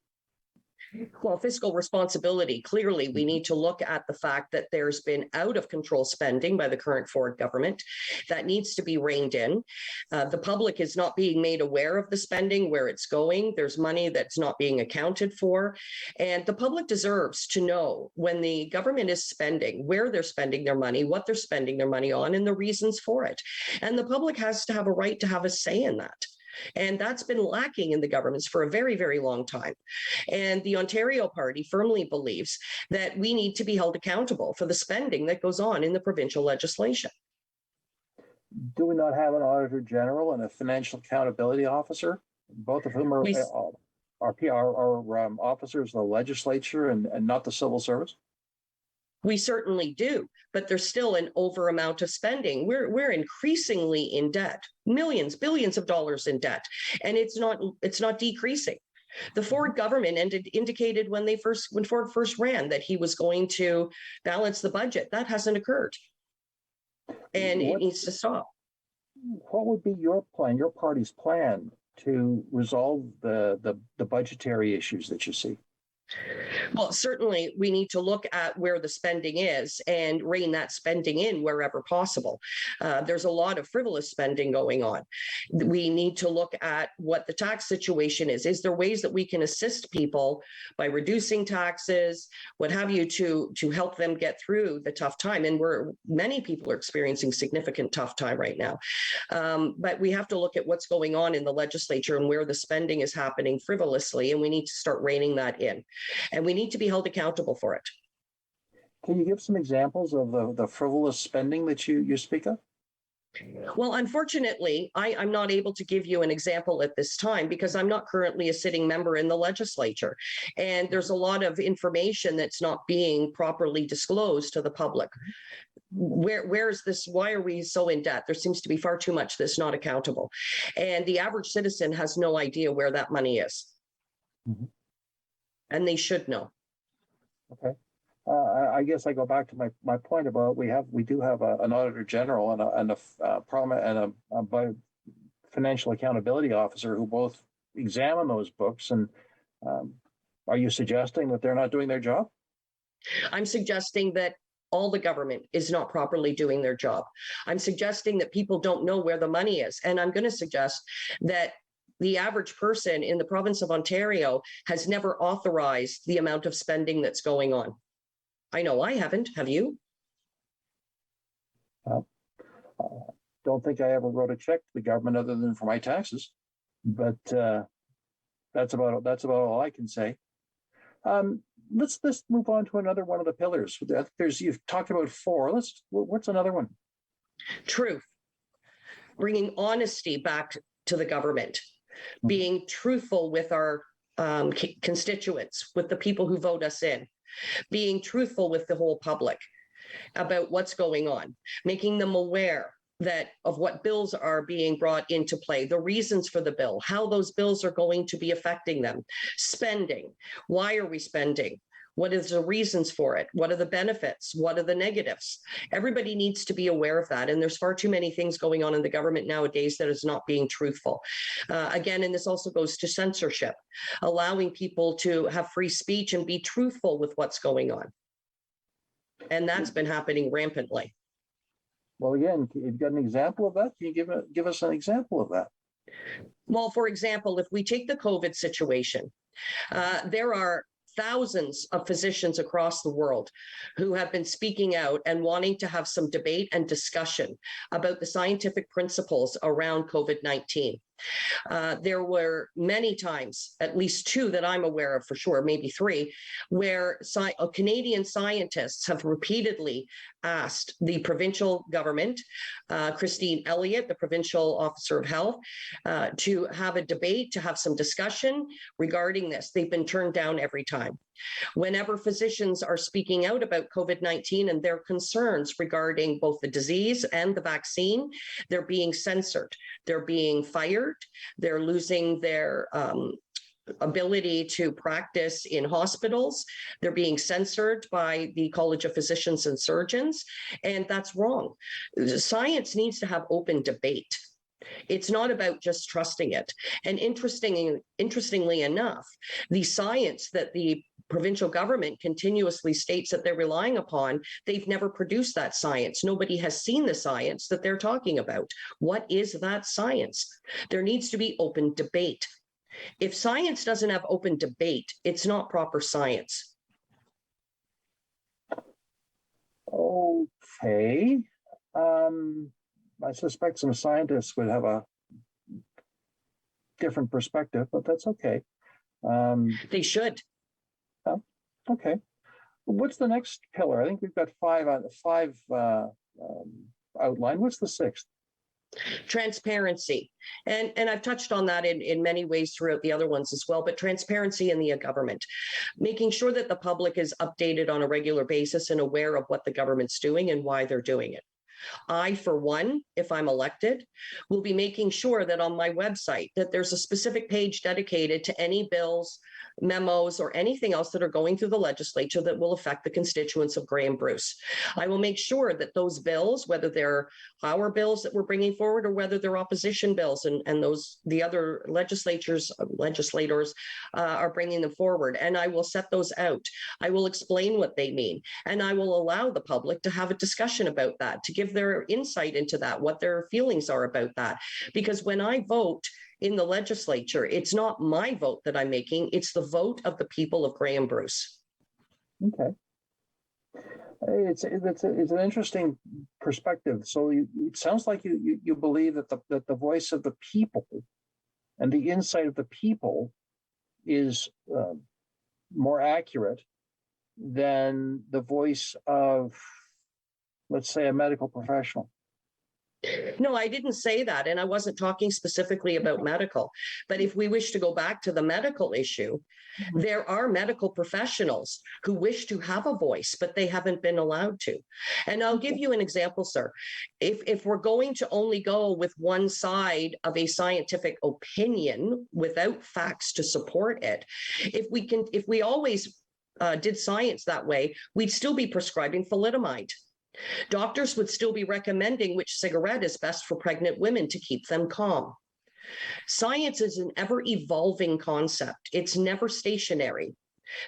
Well, fiscal responsibility, clearly we need to look at the fact that there's been out of control spending by the current Ford government that needs to be reined in. The public is not being made aware of the spending, where it's going. There's money that's not being accounted for. And the public deserves to know when the government is spending, where they're spending their money, what they're spending their money on, and the reasons for it. And the public has to have a right to have a say in that. And that's been lacking in the governments for a very, very long time. And the Ontario Party firmly believes that we need to be held accountable for the spending that goes on in the provincial legislation. Do we not have an Auditor General and a Financial Accountability Officer, both of whom are officers of the legislature and not the civil service? We certainly do, but there's still an over amount of spending. We're increasingly in debt, millions, billions of dollars in debt, and it's not decreasing. The Ford government indicated when Ford first ran that he was going to balance the budget. That hasn't occurred, and it needs to stop. What would be your plan, your party's plan, to resolve the budgetary issues that you see? Well, certainly we need to look at where the spending is and rein that spending in wherever possible. There's a lot of frivolous spending going on. We need to look at what the tax situation is. Is there ways that we can assist people by reducing taxes, what have you, to help them get through the tough time? And many people are experiencing significant tough time right now. But we have to look at what's going on in the legislature and where the spending is happening frivolously, and we need to start reining that in. And we need to be held accountable for it. Can you give some examples of the frivolous spending that you speak of? Well, unfortunately, I'm not able to give you an example at this time because I'm not currently a sitting member in the legislature. And there's a lot of information that's not being properly disclosed to the public. Where is this? Why are we so in debt? There seems to be far too much that's not accountable. And the average citizen has no idea where that money is. Mm-hmm. And they should know. Okay. I guess I go back to my point about we do have an Auditor General and a Financial Accountability Officer who both examine those books. And are you suggesting that they're not doing their job? I'm suggesting that all the government is not properly doing their job. I'm suggesting that people don't know where the money is. And I'm going to suggest that the average person in the province of Ontario has never authorized the amount of spending that's going on. I know I haven't. Have you? Don't think I ever wrote a check to the government other than for my taxes, but that's about all I can say. Let's move on to another one of the pillars. You've talked about four. What's another one? Truth. Bringing honesty back to the government. Being truthful with our constituents, with the people who vote us in, being truthful with the whole public about what's going on, making them aware of what bills are being brought into play, the reasons for the bill, how those bills are going to be affecting them, spending, why are we spending? What is the reasons for it? What are the benefits? What are the negatives? Everybody needs to be aware of that. And there's far too many things going on in the government nowadays that is not being truthful. Again, and this also goes to censorship, allowing people to have free speech and be truthful with what's going on. And that's been happening rampantly. Well, again, you've got an example of that? Can you give us an example of that? Well, for example, if we take the COVID situation, there are thousands of physicians across the world who have been speaking out and wanting to have some debate and discussion about the scientific principles around COVID-19. There were many times, at least two that I'm aware of for sure, maybe three, where Canadian scientists have repeatedly asked the provincial government, Christine Elliott, the provincial officer of health, to have a debate, to have some discussion regarding this. They've been turned down every time. Whenever physicians are speaking out about COVID-19 and their concerns regarding both the disease and the vaccine, they're being censored. They're being fired. They're losing their ability to practice in hospitals. They're being censored by the College of Physicians and Surgeons, and that's wrong. Science needs to have open debate. It's not about just trusting it. And interestingly enough, the science that the provincial government continuously states that they're relying upon, they've never produced that science. Nobody has seen the science that they're talking about. What is that science? There needs to be open debate. If science doesn't have open debate, it's not proper science. Okay. I suspect some scientists would have a different perspective, but that's okay. They should. Okay. What's the next pillar? I think we've got five outlined. What's the sixth? Transparency. And I've touched on that in many ways throughout the other ones as well, but transparency in the government, making sure that the public is updated on a regular basis and aware of what the government's doing and why they're doing it. I, for one, if I'm elected, will be making sure that on my website that there's a specific page dedicated to any bills, memos, or anything else that are going through the legislature that will affect the constituents of Grey and Bruce. I will make sure that those bills, whether they're our bills that we're bringing forward or whether they're opposition bills and those the other legislators are bringing them forward, and I will set those out. I will explain what they mean, and I will allow the public to have a discussion about that, to give their insight into that, what their feelings are about that. Because when I vote in the legislature, it's not my vote that I'm making, it's the vote of the people of Grey and Bruce. Okay. It's an interesting perspective. So it sounds like you believe that the voice of the people and the insight of the people is more accurate than the voice of, let's say, a medical professional. No, I didn't say that. And I wasn't talking specifically about medical. But if we wish to go back to the medical issue, there are medical professionals who wish to have a voice, but they haven't been allowed to. And I'll give you an example, sir. If we're going to only go with one side of a scientific opinion without facts to support it, if we always did science that way, we'd still be prescribing thalidomide. Doctors would still be recommending which cigarette is best for pregnant women to keep them calm. Science is an ever-evolving concept. It's never stationary.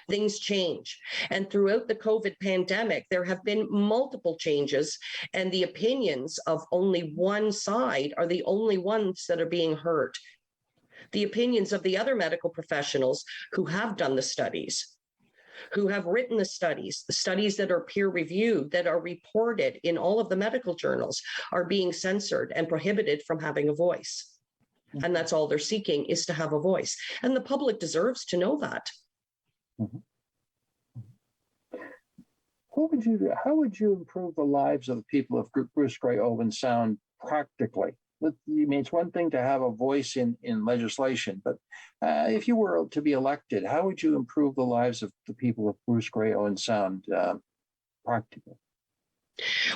Things change. And throughout the COVID pandemic, there have been multiple changes, and the opinions of only one side are the only ones that are being heard. The opinions of the other medical professionals who have done the studies, who have written the studies that are peer-reviewed, that are reported in all of the medical journals, are being censored and prohibited from having a voice. And that's all they're seeking, is to have a voice. And the public deserves to know that. How would you improve the lives of the people of Bruce-Grey-Owen Sound practically? I mean, it's one thing to have a voice in legislation, but if you were to be elected, how would you improve the lives of the people of Bruce-Grey-Owen Sound practically?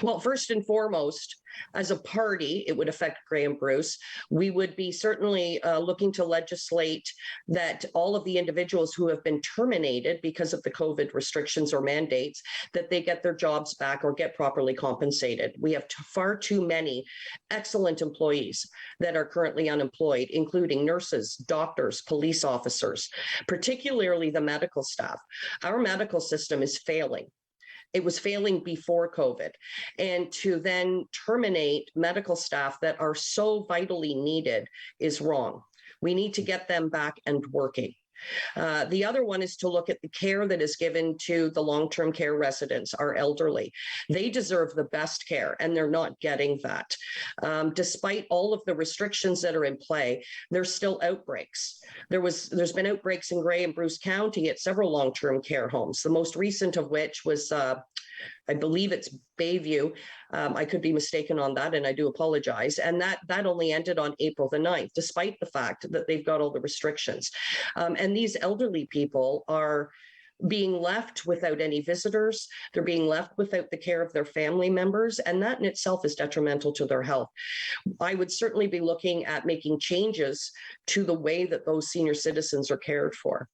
Well, first and foremost, as a party, it would affect Grey and Bruce. We would be certainly looking to legislate that all of the individuals who have been terminated because of the COVID restrictions or mandates, that they get their jobs back or get properly compensated. We have far too many excellent employees that are currently unemployed, including nurses, doctors, police officers, particularly the medical staff. Our medical system is failing. It was failing before COVID. And to then terminate medical staff that are so vitally needed is wrong. We need to get them back and working. The other one is to look at the care that is given to the long-term care residents, our elderly. They deserve the best care, and they're not getting that. Despite all of the restrictions that are in play, there's still outbreaks. There's been outbreaks in Grey and Bruce County at several long-term care homes, the most recent of which was I believe it's Bayview. I could be mistaken on that, and I do apologize. And that only ended on April the 9th, despite the fact that they've got all the restrictions. And these elderly people are being left without any visitors. They're being left without the care of their family members, and that in itself is detrimental to their health. I would certainly be looking at making changes to the way that those senior citizens are cared for.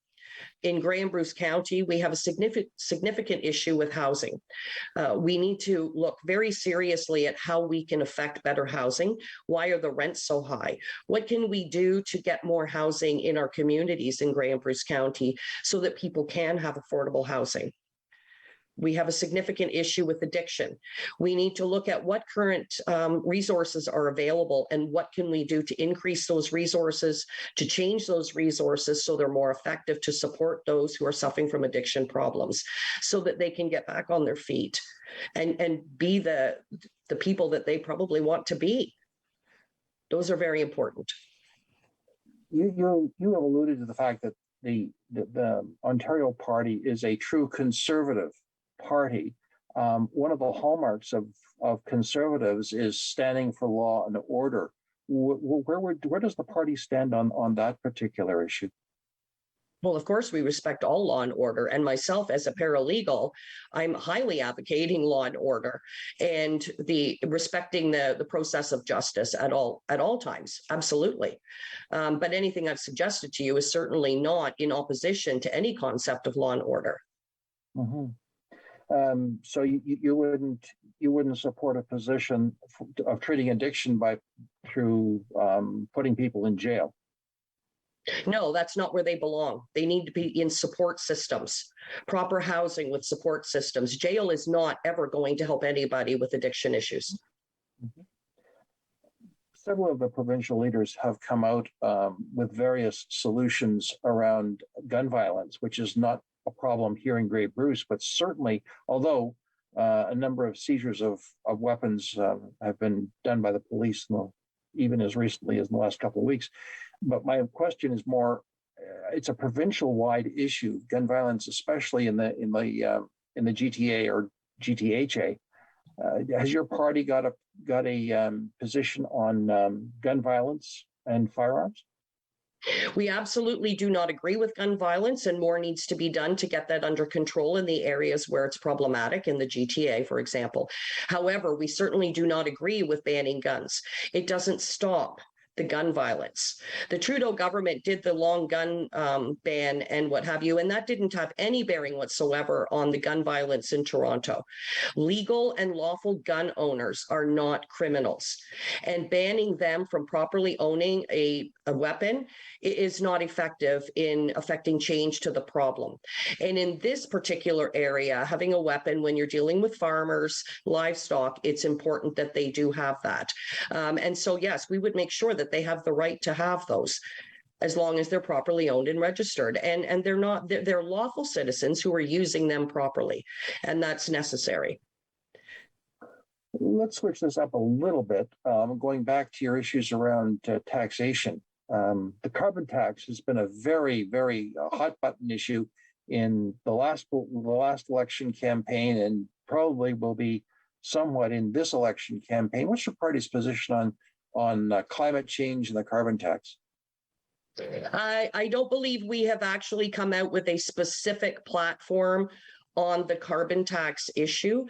In Grey and Bruce County, we have a significant issue with housing. We need to look very seriously at how we can affect better housing. Why are the rents so high? What can we do to get more housing in our communities in Grey and Bruce County so that people can have affordable housing? We have a significant issue with addiction. We need to look at what current resources are available and what can we do to increase those resources, to change those resources so they're more effective to support those who are suffering from addiction problems so that they can get back on their feet and be the people that they probably want to be. Those are very important. You have alluded to the fact that the Ontario Party is a true conservative party. One of the hallmarks of conservatives is standing for law and order. Where does the party stand on that particular issue? Well, of course, we respect all law and order. And myself, as a paralegal, I'm highly advocating law and order and respecting the process of justice at all times. Absolutely. But anything I've suggested to you is certainly not in opposition to any concept of law and order. Mm-hmm. So you wouldn't support a position of treating addiction through putting people in jail? No, that's not where they belong. They need to be in support systems, proper housing with support systems. Jail is not ever going to help anybody with addiction issues. Mm-hmm. Several of the provincial leaders have come out with various solutions around gun violence, which is not a problem here in Grey Bruce, but certainly, although a number of seizures of weapons have been done by the police, even as recently as in the last couple of weeks. But my question is more, it's a provincial-wide issue, gun violence, especially in the GTA or GTHA. Has your party got a position on gun violence and firearms? We absolutely do not agree with gun violence, and more needs to be done to get that under control in the areas where it's problematic, in the GTA, for example. However, we certainly do not agree with banning guns. It doesn't stop the gun violence. The Trudeau government did the long gun ban and what have you, and that didn't have any bearing whatsoever on the gun violence in Toronto. Legal and lawful gun owners are not criminals, and banning them from properly owning a weapon is not effective in affecting change to the problem. And in this particular area, having a weapon when you're dealing with farmers, livestock, it's important that they do have that. And so, yes, we would make sure that they have the right to have those as long as they're properly owned and registered. And they're lawful citizens who are using them properly. And that's necessary. Let's switch this up a little bit. Going back to your issues around taxation. The carbon tax has been a very, very hot button issue in the last election campaign, and probably will be somewhat in this election campaign. What's your party's position on climate change and the carbon tax? I don't believe we have actually come out with a specific platform on the carbon tax issue.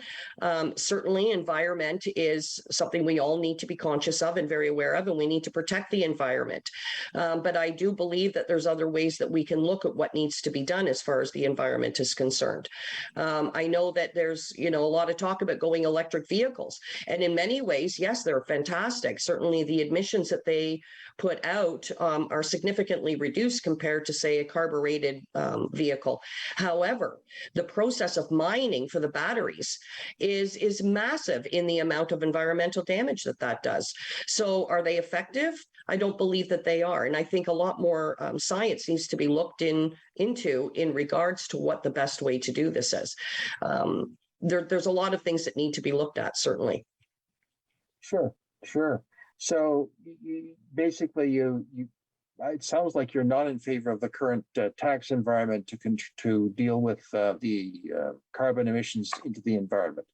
Certainly, environment is something we all need to be conscious of and very aware of, and we need to protect the environment. But I do believe that there's other ways that we can look at what needs to be done as far as the environment is concerned. I know that there's a lot of talk about going electric vehicles, and in many ways, yes, they're fantastic. Certainly, the emissions that they put out are significantly reduced compared to, say, a carbureted vehicle. However, the process of mining for the batteries is massive in the amount of environmental damage that does. So are they effective? I don't believe that they are. And I think a lot more science needs to be looked into in regards to what the best way to do this is. There's a lot of things that need to be looked at, certainly. Sure. So basically, it sounds like you're not in favor of the current tax environment to deal with the carbon emissions into the environment.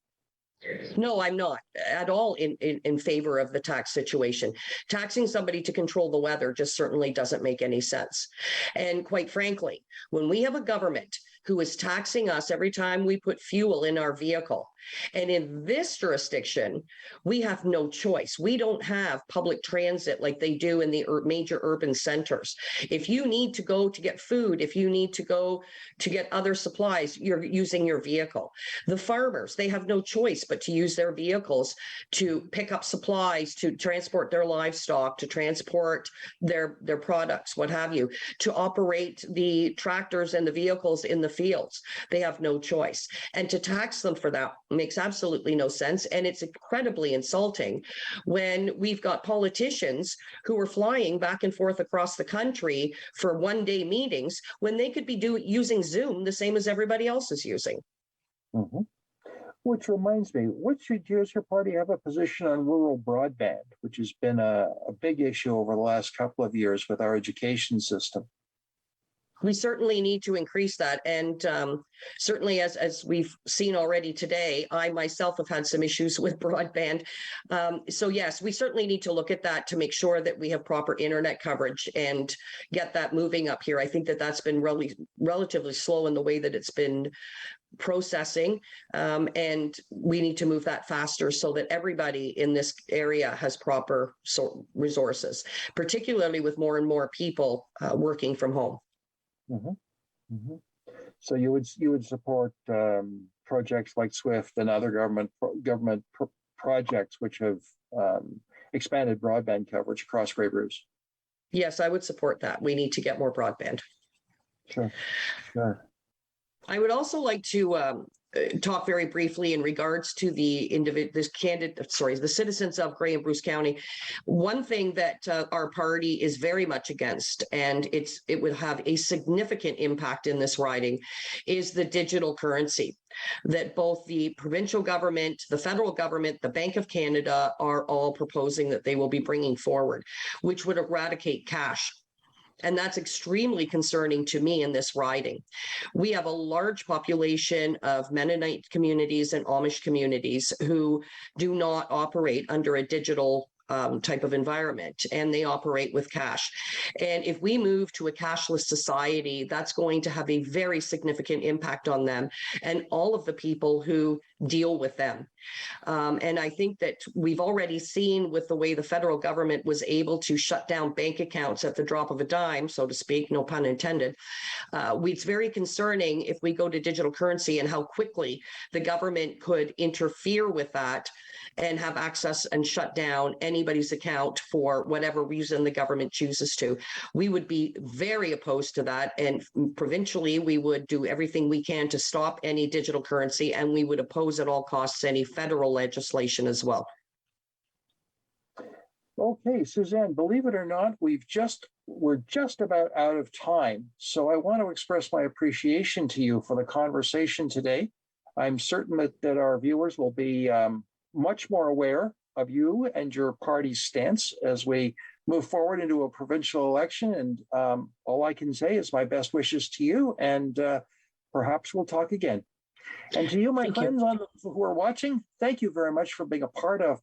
No, I'm not at all in favor of the tax situation. Taxing somebody to control the weather just certainly doesn't make any sense. And quite frankly, when we have a government who is taxing us every time we put fuel in our vehicle. And in this jurisdiction, we have no choice. We don't have public transit like they do in the major urban centers. If you need to go to get food, if you need to go to get other supplies, you're using your vehicle. The farmers, they have no choice but to use their vehicles to pick up supplies, to transport their livestock, to transport their products, what have you, to operate the tractors and the vehicles in the fields. They have no choice. And to tax them for that makes absolutely no sense. And it's incredibly insulting when we've got politicians who are flying back and forth across the country for one-day meetings when they could be using Zoom the same as everybody else is using. Mm-hmm. Which reminds me, does your party have a position on rural broadband, which has been a big issue over the last couple of years with our education system? We certainly need to increase that. And certainly, as we've seen already today, I myself have had some issues with broadband. So yes, we certainly need to look at that to make sure that we have proper internet coverage and get that moving up here. I think that that's been relatively slow in the way that it's been processing, and we need to move that faster so that everybody in this area has proper resources, particularly with more and more people working from home. Mm-hmm. Mm-hmm. So you would support projects like SWIFT and other government projects which have expanded broadband coverage across Grey Bruce? Yes, I would support that. We need to get more broadband. Sure. I would also like to talk very briefly in regards to the citizens of Grey and Bruce County. One thing that our party is very much against, and it would have a significant impact in this riding, is the digital currency that both the provincial government, the federal government, the Bank of Canada are all proposing that they will be bringing forward, which would eradicate cash. And that's extremely concerning to me in this riding. We have a large population of Mennonite communities and Amish communities who do not operate under a digital type of environment, and they operate with cash. And if we move to a cashless society, that's going to have a very significant impact on them and all of the people who deal with them. And I think that we've already seen with the way the federal government was able to shut down bank accounts at the drop of a dime, so to speak, no pun intended. It's very concerning if we go to digital currency and how quickly the government could interfere with that and have access and shut down anybody's account for whatever reason the government chooses to. We would be very opposed to that. And provincially, we would do everything we can to stop any digital currency, and we would oppose at all costs any federal legislation as well. Okay, Suzanne, believe it or not, we're just about out of time. So I want to express my appreciation to you for the conversation today. I'm certain that our viewers will be much more aware of you and your party's stance as we move forward into a provincial election. And all I can say is my best wishes to you, and perhaps we'll talk again. And to you, my friends who are watching, thank you very much for being a part of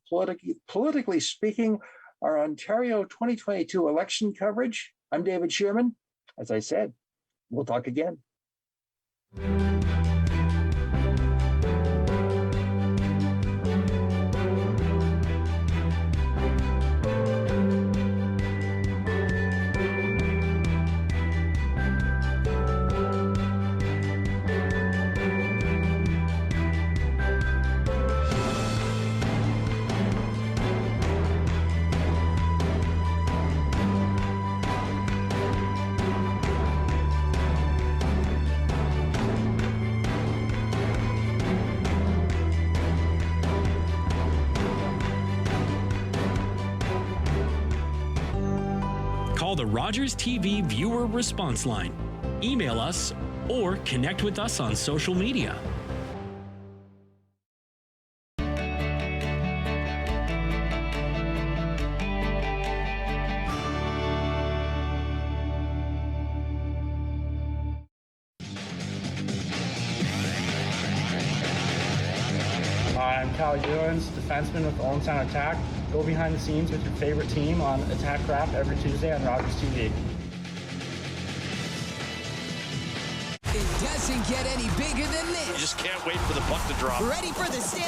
Politically Speaking, our Ontario 2022 election coverage. I'm David Shearman. As I said, we'll talk again. Call the Rogers TV viewer response line, email us, or connect with us on social media. I'm Kyle Ewens, defenseman with the Olmstown Attack. Go behind the scenes with your favorite team on Attack Craft every Tuesday on Rogers TV. doesn't get any bigger than this. You just can't wait for the puck to drop. Ready for the Stanley